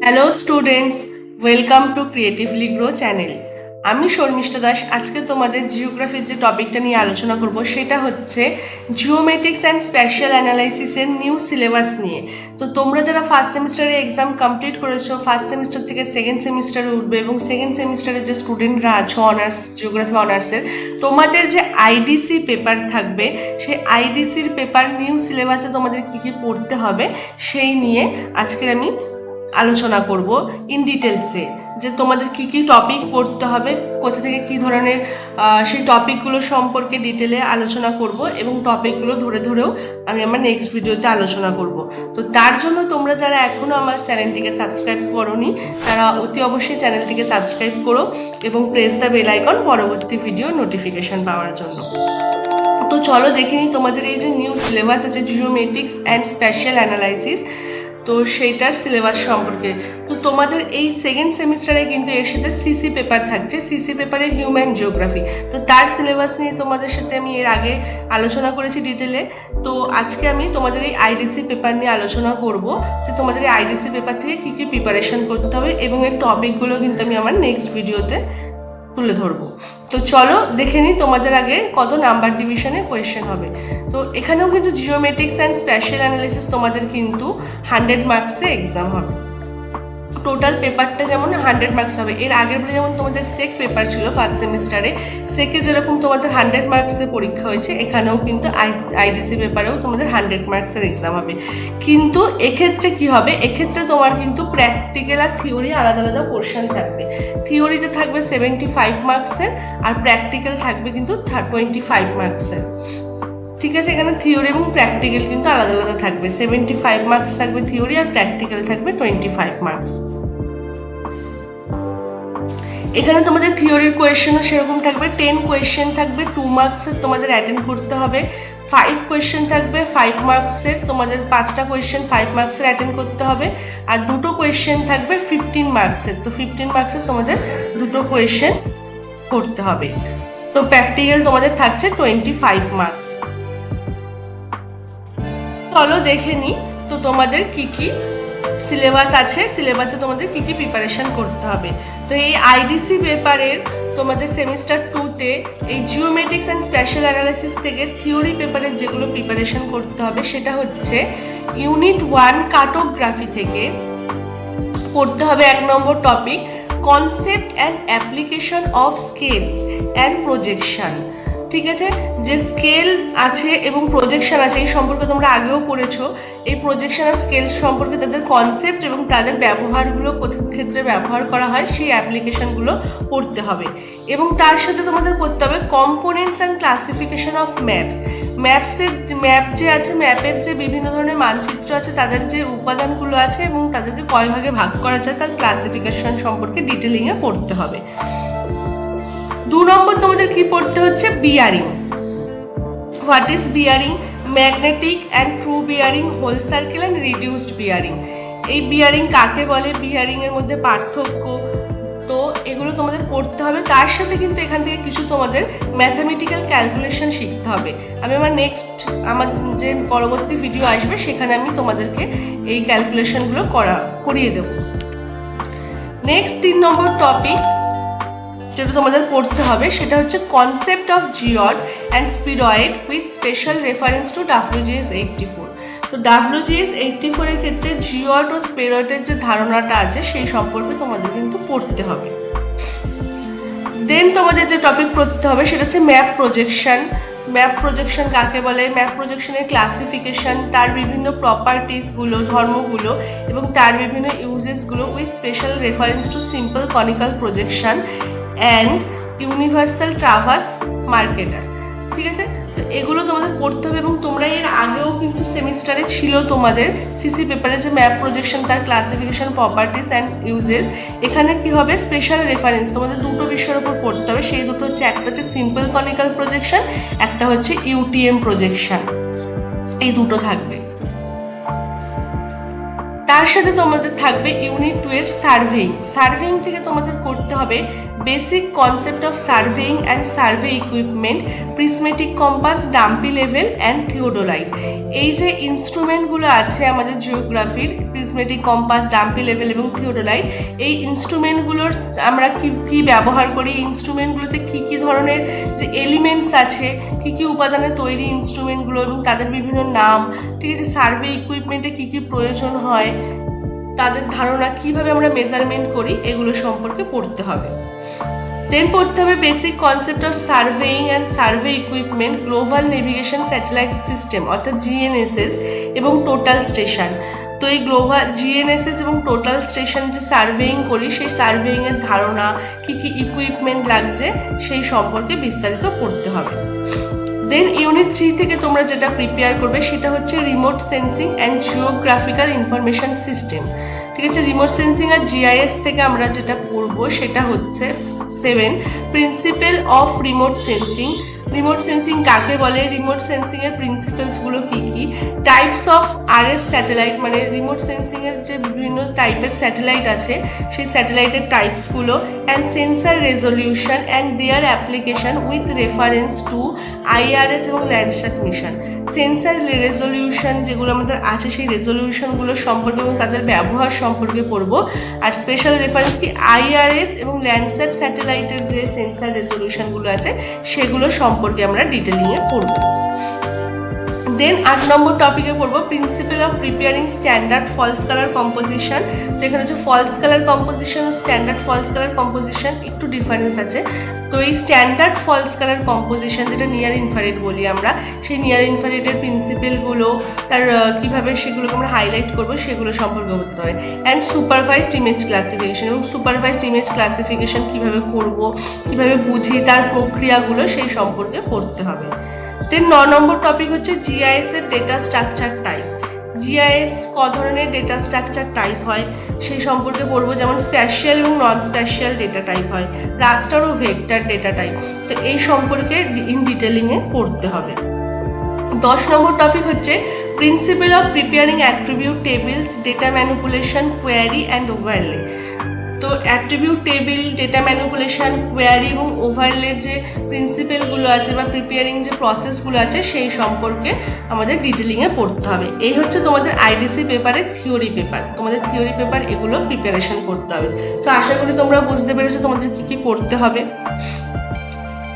Hello students, welcome to creatively grow channel. আমি শর্মিষ্ঠা দাস। আজকে তোমাদের জিওগ্রাফির যে টপিকটা নিয়ে আলোচনা করব সেটা হচ্ছে জিওমেট্রিক্স অ্যান্ড স্প্যাশাল অ্যানালাইসিসের নিউ সিলেবাস নিয়ে। তো তোমরা যারা ফার্স্ট সেমিস্টারে এক্সাম কমপ্লিট করেছো, ফার্স্ট সেমিস্টার থেকে সেকেন্ড সেমিস্টারে উঠবে এবং সেকেন্ড সেমিস্টারের যে স্টুডেন্টরা আছো অনার্স জিওগ্রাফি অনার্সের, তোমাদের যে আইডিসি পেপার থাকবে সেই আইডিসির পেপার নিউ সিলেবাসে তোমাদের কী কী পড়তে হবে সেই নিয়ে আজকের আমি আলোচনা করব ইন ডিটেলসে, যে তোমাদের কি কি টপিক পড়তে হবে, কোথা থেকে কি ধরনের সেই টপিকগুলো সম্পর্কে ডিটেলে আলোচনা করব এবং টপিকগুলো ধরে ধরেও আমি আমার নেক্সট ভিডিওতে আলোচনা করব। তো তার জন্য তোমরা যারা এখনও আমার চ্যানেলটিকে সাবস্ক্রাইব করোনি তারা অতি অবশ্যই চ্যানেলটিকে সাবস্ক্রাইব করো এবং প্রেস দ্য বেল আইকন পরবর্তী ভিডিও নোটিফিকেশন পাওয়ার জন্য। তো চলো দেখে নিই তোমাদের এই যে নিউ সিলেবাস আছে জিওমেট্রিক্স অ্যান্ড স্প্যাশাল অ্যানালাইসিস, তো সেইটার সিলেবাস সম্পর্কে। তো তোমাদের এই সেকেন্ড সেমিস্টারে কিন্তু এর সাথে সিসি পেপার থাকছে, সিসি পেপারের হিউম্যান জিওগ্রাফি। তো তার সিলেবাস নিয়ে তোমাদের সাথে আমি এর আগে আলোচনা করেছি ডিটেলে। তো আজকে আমি তোমাদের এই আইডিসি পেপার নিয়ে আলোচনা করব, যে তোমাদের এই আইডিসি পেপার থেকে কী কী প্রিপারেশন করতে হবে এবং এর টপিকগুলো কিন্তু আমি আমার নেক্সট ভিডিওতে তুলে ধরবো। তো চলো দেখে নিই তোমাদের আগে কত নাম্বার ডিভিশনে কোয়েশ্চেন হবে। তো এখানেও কিন্তু জিওমেট্রিক্স অ্যান্ড স্প্যাশাল অ্যানালাইসিস তোমাদের কিন্তু 100 মার্কসে এক্সাম হবে। টোটাল পেপারটা যেমন 100 মার্কস হবে। এর আগের বলে যেমন তোমাদের সেক পেপার ছিল ফার্স্ট সেমিস্টারে, সেকে যেরকম তোমাদের 100 মার্কসের পরীক্ষা হয়েছে, এখানেও কিন্তু আইডিসি পেপারেও তোমাদের 100 মার্কসের এক্সাম হবে। কিন্তু এক্ষেত্রে কি হবে, এক্ষেত্রে তোমার কিন্তু প্র্যাকটিক্যাল আর থিওরি আলাদা আলাদা পোর্শন থাকবে। থিওরিতে থাকবে 75 মার্কসের আর প্র্যাকটিক্যাল থাকবে কিন্তু 25 মার্কসের। ঠিক আছে, এখানে থিওরি এবং প্র্যাকটিক্যাল কিন্তু আলাদা আলাদা থাকবে। 75 মার্কস থাকবে থিওরি আর প্র্যাকটিক্যাল থাকবে 25 মার্কস। এখানে তোমাদের থিওরির কোয়েশ্চেনও সেরকম থাকবে। 10 কোয়েশ্চেন থাকবে 2 মার্কসের, তোমাদের অ্যাটেন্ড করতে হবে। 5 কোয়েশ্চেন থাকবে 5 মার্কসের, তোমাদের 5টা কোয়েশ্চেন 5 মার্কসের অ্যাটেন্ড করতে হবে। আর 2টো কোয়েশ্চেন থাকবে 15 মার্কসের, তো 15 মার্কসের তোমাদের 2টো কোয়েশ্চেন করতে হবে। তো প্র্যাকটিক্যাল তোমাদের থাকছে 25 মার্কস। চলো দেখে নিই তো তোমাদের কি কি সিলেবাস আছে, সিলেবাসে তোমাদের কি কি প্রিপারেশন করতে হবে। তো এই আইডিসি পেপারের তোমাদের সেমিস্টার 2তে এই জিওমেট্রিক্স অ্যান্ড স্প্যাশাল অ্যানালাইসিস থেকে থিওরি পেপারের যেগুলো প্রিপারেশন করতে হবে সেটা হচ্ছে ইউনিট 1 কার্টোগ্রাফি থেকে পড়তে হবে 1 নম্বর topic concept and application of scales and projection. ঠিক আছে, যে স্কেল আছে এবং প্রজেকশন আছে এই সম্পর্কে তোমরা আগেও পড়েছো। এই প্রজেকশন আর স্কেল সম্পর্কে তাদের কনসেপ্ট এবং তাদের ব্যবহারগুলো কোথাও ক্ষেত্রে ব্যবহার করা হয় সেই অ্যাপ্লিকেশনগুলো পড়তে হবে। এবং তার সাথে তোমাদের পড়তে হবে components and classification of maps. Map যে আছে, ম্যাপের যে বিভিন্ন ধরনের মানচিত্র আছে তাদের যে উপাদানগুলো আছে এবং তাদেরকে কয় ভাগে ভাগ করা যায় তার ক্লাসিফিকেশন সম্পর্কে ডিটেলিংয়ে পড়তে হবে। 2 নম্বর তোমাদের কি পড়তে হচ্ছে bearing. What is bearing? Magnetic and true bearing, whole circle and reduced bearing. এই বিয়ারিং কাকে বলে, বিয়ারিং এর মধ্যে পার্থক্য, তো এগুলো তোমাদের পড়তে হবে। তার সাথে কিন্তু এখান থেকে কিছু তোমাদের ম্যাথামেটিক্যাল ক্যালকুলেশন শিখতে হবে। আমি আমার নেক্সট আমার যে পরবর্তী ভিডিও আসবে সেখানে আমি তোমাদেরকে এই ক্যালকুলেশনগুলো করিয়ে দেব। নেক্সট 3 নম্বর টপিক যেটা তোমাদের পড়তে হবে সেটা হচ্ছে concept of geoid and spheroid with special reference to WGS 84। তো WGS 84 এর ক্ষেত্রে জিওড ও স্পিরয়েডের যে ধারণাটা আছে সেই সম্পর্কে তোমাদের কিন্তু পড়তে হবে। দেন তোমাদের যে টপিক পড়তে হবে সেটা হচ্ছে ম্যাপ প্রজেকশন। ম্যাপ প্রজেকশন কাকে বলে, ম্যাপ প্রজেকশনের ক্লাসিফিকেশন, তার বিভিন্ন প্রপার্টিসগুলো, ধর্মগুলো এবং তার বিভিন্ন ইউজেসগুলো with special reference to simple conical projection and universal transverse Mercator. ঠিক আছে, তো এগুলো তোমাদের পড়তে হবে। এবং তোমরা এর আগেও কিন্তু সেমিস্টারে ছিল তোমাদের সিসি পেপারে যে ম্যাপ প্রজেকশন, তার ক্লাসিফিকেশন, প্রপার্টিস অ্যান্ড ইউজেস। এখানে কি হবে, স্পেশাল রেফারেন্স তোমাদের 2টো বিষয়ের উপর পড়তে হবে। সেই দুটো হচ্ছে, একটা হচ্ছে সিম্পল কনিক্যাল প্রজেকশন, একটা হচ্ছে UTM প্রজেকশন। এই দুটো থাকবে। তার সাথে তোমাদের থাকবে ইউনিট 2 এর সার্ভেইং। সার্ভেইং থেকে তোমাদের করতে হবে basic concept of surveying and survey equipment, prismatic compass, dumpy level and theodolite. এই যে ইনস্ট্রুমেন্টগুলো আছে আমাদের জিওগ্রাফির, প্রিজমেটিক কম্পাস, ডাম্পি লেভেল এবং থিওডোলাইট, এই ইনস্ট্রুমেন্টগুলোর আমরা কি ব্যবহার করি, ইনস্ট্রুমেন্টগুলোতে কি ধরনের যে এলিমেন্টস আছে, কি উপাদানে তৈরি ইনস্ট্রুমেন্টগুলো এবং তাদের বিভিন্ন নাম, ঠিক আছে, সার্ভে ইকুইপমেন্টে কি প্রয়োজন হয়, তাদের ধারণা, কিভাবে আমরা মেজারমেন্ট করি, এগুলো সম্পর্কে পড়তে হবে। দেন পড়তে হবে basic concept of surveying and survey equipment, global navigation satellite system অর্থাৎ জিএনএসএস এবং টোটাল স্টেশন। তো এই গ্লোবাল জিএনএসএস এবং টোটাল স্টেশন যে সার্ভেইং করি, সেই সার্ভেইংয়ের ধারণা, কি ইকুইপমেন্ট লাগছে, সেই সম্পর্কে বিস্তারিত পড়তে হবে। দেন ইউনিট 3 থেকে তোমরা যেটা প্রিপেয়ার করবে সেটা হচ্ছে remote sensing and geographical information system, ঠিক আছে। রিমোট সেন্সিং আর জিআইএস থেকে আমরা যেটা পড়বো সেটা হচ্ছে 7 principal of remote sensing. Remote sensing কাকে বলে, রিমোট সেন্সিং এর প্রিন্সিপালসগুলো কি, টাইপস অফ আরএস স্যাটেলাইট, মানে রিমোট সেন্সিং এর যে বিভিন্ন টাইপের স্যাটেলাইট আছে সেই স্যাটেলাইটের টাইপসগুলো, and sensor resolution and their application with reference to IRS এবং ল্যান্ডস্যাট মিশন। সেন্সার রেজলিউশন যেগুলো আমাদের আছে সেই রেজলিউশনগুলো সম্পর্কে এবং তাদের ব্যবহার সম্পর্কে পড়বো। আর স্পেশাল রেফারেন্স কি আইআরএস এবং ল্যান্ডস্যাট স্যাটেলাইটের যে সেন্সার রেজলিউশনগুলো আছে সেগুলো সম্পর্কে আমরা ডিটেলিংয়ে পড়বো। দেন 8 নম্বর টপিকে পড়বো principle of preparing standard false colour composition. তো এখানে হচ্ছে ফলস কালার কম্পোজিশন ও স্ট্যান্ডার্ড ফলস কালার কম্পোজিশন একটু ডিফারেন্স আছে। তো এই স্ট্যান্ডার্ড ফলস কালার কম্পোজিশন যেটা নিয়ার ইনফ্রারেড বলি আমরা, সেই নিয়ার ইনফ্রারেডের প্রিন্সিপালগুলো, তার কীভাবে সেগুলোকে আমরা হাইলাইট করবো সেগুলো সম্পর্কে বলতে হবে। অ্যান্ড সুপারভাইজড ইমেজ ক্লাসিফিকেশন, এবং সুপারভাইজড ইমেজ ক্লাসিফিকেশন কীভাবে করবো, কীভাবে বুঝি, তার প্রক্রিয়াগুলো সেই সম্পর্কে পড়তে হবে। দেন 9 নম্বর টপিক হচ্ছে জিআইএস এর ডেটা স্ট্রাকচার টাইপ। জিআইএস ক ধরনের ডেটা স্ট্রাকচার টাইপ হয় সেই সম্পর্কে পড়বো, যেমন স্প্যাশিয়াল এবং নন স্প্যাশিয়াল ডেটা টাইপ হয়, রাস্টার ও ভেক্টর ডেটা টাইপ। তো এই সম্পর্কে ইন ডিটেলিংয়ে পড়তে হবে। 10 নম্বর টপিক হচ্ছে principal of preparing attribute tables, data manipulation, query and overlay. তো attribute table, data manipulation, query এবং ওভারলের যে প্রিন্সিপালগুলো আছে বা প্রিপেয়ারিং যে প্রসেসগুলো আছে সেই সম্পর্কে আমাদের ডিটেলিংয়ে পড়তে হবে। এই হচ্ছে তোমাদের আইডিসি পেপারের থিওরি পেপার, তোমাদের থিওরি পেপার এগুলো প্রিপারেশন করতে হবে। তো আশা করি তোমরা বুঝতে পেরেছো তোমাদের কী পড়তে হবে।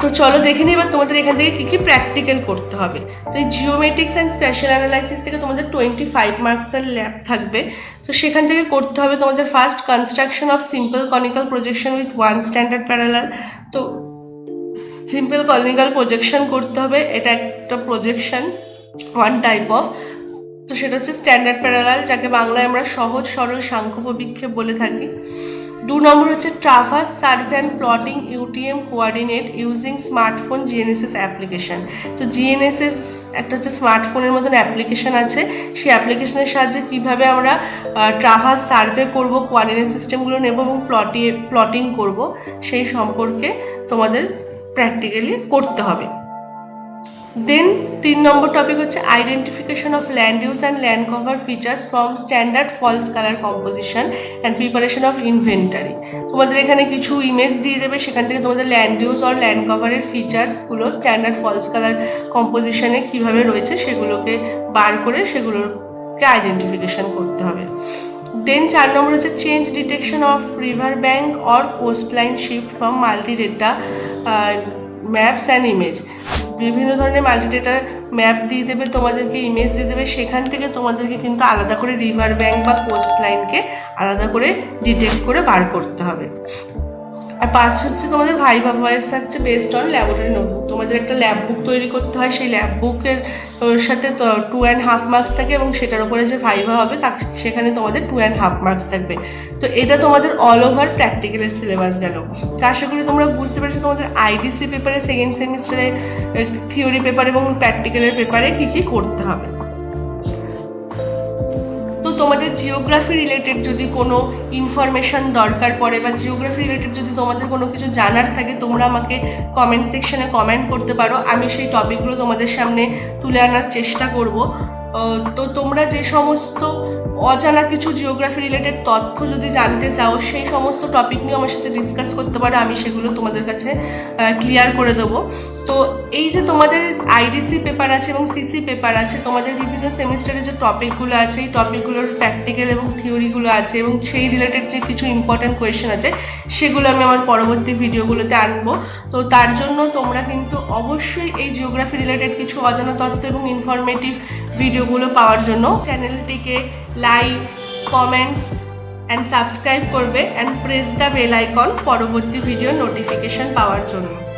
তো চলো দেখে নিই এবার তোমাদের এখান থেকে কী প্র্যাকটিক্যাল করতে হবে। তো এই জিওমেট্রিক্স অ্যান্ড স্পেশাল অ্যানালাইসিস থেকে তোমাদের 25 মার্কসের ল্যাব থাকবে। তো সেখান থেকে করতে হবে তোমাদের first construction of simple conical projection with 1 standard parallel. তো সিম্পল কনিক্যাল প্রজেকশন করতে হবে, এটা একটা প্রজেকশন, 1 টাইপ অফ। তো সেটা হচ্ছে স্ট্যান্ডার্ড প্যারালাল, যাকে বাংলায় আমরা সহজ সরল সাংখ্যপবিক্ষেপ বলে থাকি। 2 নম্বর হচ্ছে traverse survey and plotting UTM coordinate using smartphone GNSS application. তো জিএনএসএস একটা হচ্ছে স্মার্টফোনের মতন অ্যাপ্লিকেশন আছে, সেই অ্যাপ্লিকেশনের সাহায্যে কীভাবে আমরা ট্রাভার্স সার্ভে করব, কোঅর্ডিনেট সিস্টেমগুলো নেব এবং প্লটিং করব সেই সম্পর্কে তোমাদের প্র্যাকটিক্যালি করতে হবে। দেন 3 নম্বর টপিক হচ্ছে identification of land use and land cover features from standard false colour composition and preparation of inventory. তোমাদের এখানে কিছু ইমেজ দিয়ে দেবে, সেখান থেকে তোমাদের ল্যান্ড ইউজ আর ল্যান্ড কভারের ফিচার্সগুলো স্ট্যান্ডার্ড ফলস কালার কম্পোজিশনে কীভাবে রয়েছে সেগুলোকে বার করে সেগুলোকে আইডেন্টিফিকেশন করতে হবে। দেন 4 নম্বর হচ্ছে change detection of river bank or coastline shift from multi data maps and image. বিভিন্ন ধরনের মাল্টিডেটার ম্যাপ দিয়ে দেবে, তোমাদেরকে ইমেজ দিয়ে দেবে, সেখান থেকে তোমাদেরকে কিন্তু আলাদা করে রিভার ব্যাঙ্ক বা কোস্ট লাইনকে আলাদা করে ডিটেক্ট করে বার করতে হবে। আর 5 হচ্ছে তোমাদের ভাইভা ভয়েস থাকছে বেসড অন ল্যাবরেটরি নোটবুক। তোমাদের একটা ল্যাব বুক তৈরি করতে হয়, সেই ল্যাব বুকের সাথে 2.5 মার্কস থাকে এবং সেটার উপরে যে ভাইভা হবে সেখানে তোমাদের 2.5 মার্কস থাকবে। তো এটা তোমাদের অল ওভার প্র্যাকটিক্যালের সিলেবাস গেল। তো আশা করি তোমরা বুঝতে পেরেছো তোমাদের আইডিসি পেপারে 2nd সেমিস্টারে থিওরি পেপার এবং প্র্যাকটিক্যালের পেপারে কী করতে হবে। তোমাদের জিওগ্রাফি রিলেটেড যদি কোনো ইনফরমেশন দরকার পড়ে বা জিওগ্রাফি রিলেটেড যদি তোমাদের কোনো কিছু জানার থাকে, তোমরা আমাকে কমেন্ট সেকশনে কমেন্ট করতে পারো, আমি সেই টপিকগুলো তোমাদের সামনে তুলে আনার চেষ্টা করব। তো তোমরা যে সমস্ত অজানা কিছু জিওগ্রাফি রিলেটেড তথ্য যদি জানতে চাও, সেই সমস্ত টপিক নিয়ে আমার সাথে ডিসকাস করতে পারো, আমি সেগুলো তোমাদের কাছে ক্লিয়ার করে দেবো। তো এই যে তোমাদের আইডিসি পেপার আছে এবং সিসি পেপার আছে, তোমাদের বিভিন্ন সেমিস্টারে যে টপিকগুলো আছে, এই টপিকগুলোর প্র্যাকটিক্যাল এবং থিওরিগুলো আছে এবং সেই রিলেটেড যে কিছু ইম্পর্ট্যান্ট কোয়েশ্চেন আছে সেগুলো আমি আমার পরবর্তী ভিডিওগুলোতে আনবো। তো তার জন্য তোমরা কিন্তু অবশ্যই এই জিওগ্রাফি রিলেটেড কিছু অজানা তথ্য এবং ইনফরমেটিভ ভিডিওগুলো পাওয়ার জন্য চ্যানেলটিকে লাইক, কমেন্টস অ্যান্ড সাবস্ক্রাইব করবে and press the bell icon পরবর্তী ভিডিও নোটিফিকেশন পাওয়ার জন্য।